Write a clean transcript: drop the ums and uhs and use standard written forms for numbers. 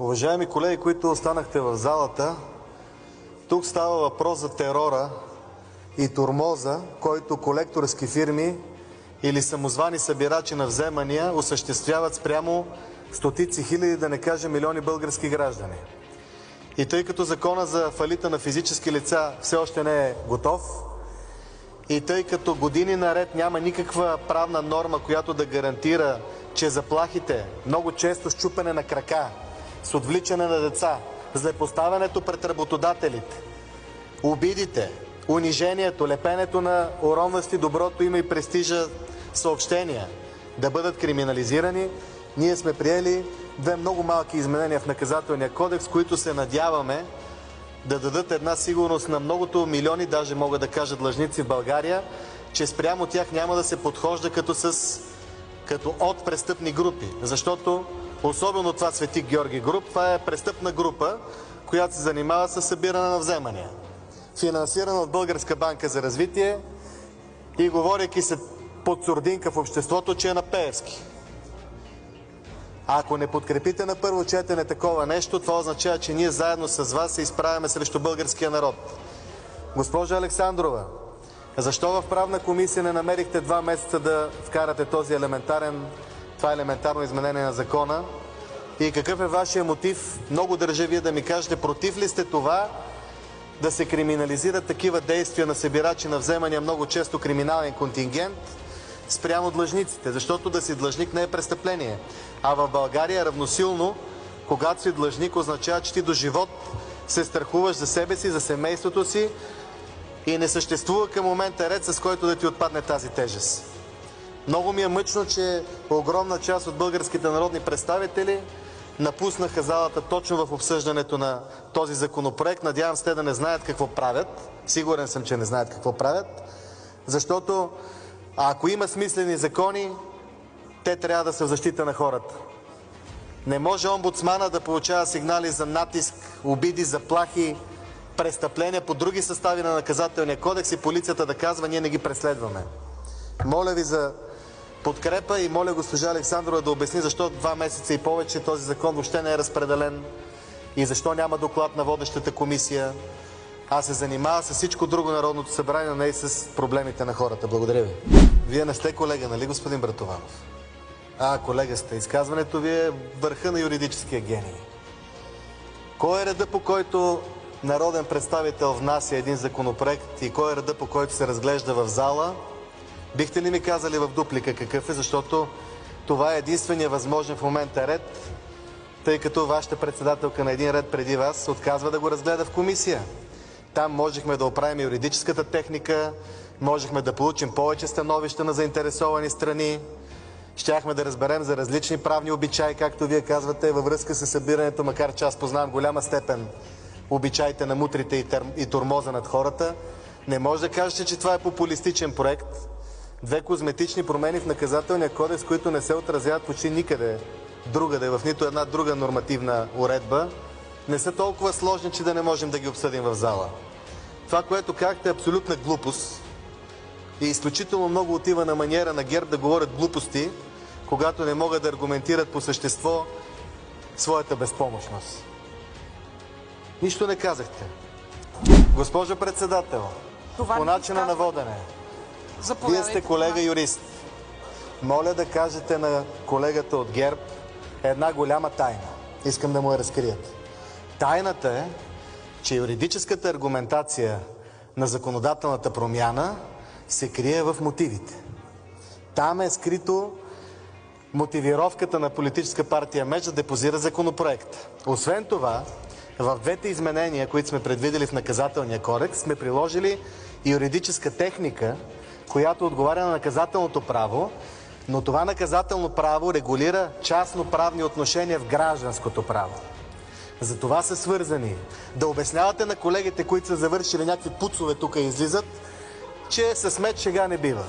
Уважаеми колеги, които останахте в залата, тук става въпрос за терора и тормоза, който колекторски фирми или самозвани събирачи на вземания осъществяват спрямо стотици хиляди, да не кажа милиони български граждани. И тъй като закона за фалита на физически лица все още не е готов, и тъй като години наред няма никаква правна норма, която да гарантира, че заплахите, много често счупене на крака, с отвличане на деца, злепоставянето пред работодателите, обидите, унижението, лепенето на уронващи доброто име и престижа съобщения да бъдат криминализирани, ние сме приели две много малки изменения в Наказателния кодекс, които се надяваме да дадат една сигурност на многото милиони, даже мога да кажа длъжници в България, че спрямо тях няма да се подхожда като от престъпни групи. Защото особено това Свети Георги Груп, това е престъпна група, която се занимава с събиране на вземания, финансирана от Българска банка за развитие и говорейки се под сурдинка в обществото, че е на Пеевски. А ако не подкрепите на първо четене такова нещо, това означава, че ние заедно с вас се изправяме срещу българския народ. Госпожа Александрова, защо в Правна комисия не намерихте 2 месеца да вкарате това елементарно изменение на закона? И какъв е вашия мотив? Много държа вие да ми кажете, против ли сте това да се криминализират такива действия на събирачи на вземания, много често криминален контингент, спрямо длъжниците? Защото да си длъжник не е престъпление. А в България е равносилно, когато си длъжник, означава, че ти до живот се страхуваш за себе си, за семейството си и не съществува към момента ред, с който да ти отпадне тази тежест. Много ми е мъчно, че огромна част от българските народни представители напуснаха залата точно в обсъждането на този законопроект. Надявам се те да не знаят какво правят. Сигурен съм, че не знаят какво правят. Защото ако има смислени закони, те трябва да са в защита на хората. Не може омбудсмана да получава сигнали за натиск, обиди, заплахи, престъпления по други състави на Наказателния кодекс и полицията да казва, ние не ги преследваме. Моля ви за подкрепа и моля госпожа Александрова да обясни защо 2 месеца и повече този закон въобще не е разпределен и защо няма доклад на водещата комисия, а се занимава с всичко друго Народното събрание, но не и с проблемите на хората. Благодаря ви. Вие не сте колега, нали, господин Братованов? Колега сте. Изказването ви е върха на юридическия гений. Кой е реда, по който народен представител внася един законопроект и кой е реда, по който се разглежда в зала? Бихте ли ми казали в дуплика какъв е, защото това е единствения възможен в момента ред, тъй като вашата председателка на един ред преди вас отказва да го разгледа в комисия. Там можехме да оправим юридическата техника, можехме да получим повече становища на заинтересовани страни, щяхме да разберем за различни правни обичаи, както вие казвате, във връзка с събирането, макар че аз познавам голяма степен обичаите на мутрите и тормоза над хората. Не може да кажете, че това е популистичен проект. 2 козметични промени в Наказателния кодекс, които не се отразяват почти никъде другаде, в нито една друга нормативна уредба, не са толкова сложни, че да не можем да ги обсъдим в зала. Това, което казахте, е абсолютна глупост и изключително много отива на маниера на ГЕРБ да говорят глупости, когато не могат да аргументират по същество своята безпомощност. Нищо не казахте. Госпожо председател, по начина на водене. Вие сте колега юрист. Моля да кажете на колегата от ГЕРБ една голяма тайна. Искам да му я разкриете. Тайната е, че юридическата аргументация на законодателната промяна се крие в мотивите. Там е скрито мотивировката на политическа партия МЕЧ да депозира законопроекта. Освен това, в 2 изменения, които сме предвидели в Наказателния кодекс, сме приложили юридическа техника, която отговаря на наказателното право, но това наказателно право регулира частно-правни отношения в гражданското право. За това са свързани. Да обяснявате на колегите, които са завършили някакви пуцове тук и излизат, че с меч шега не бива.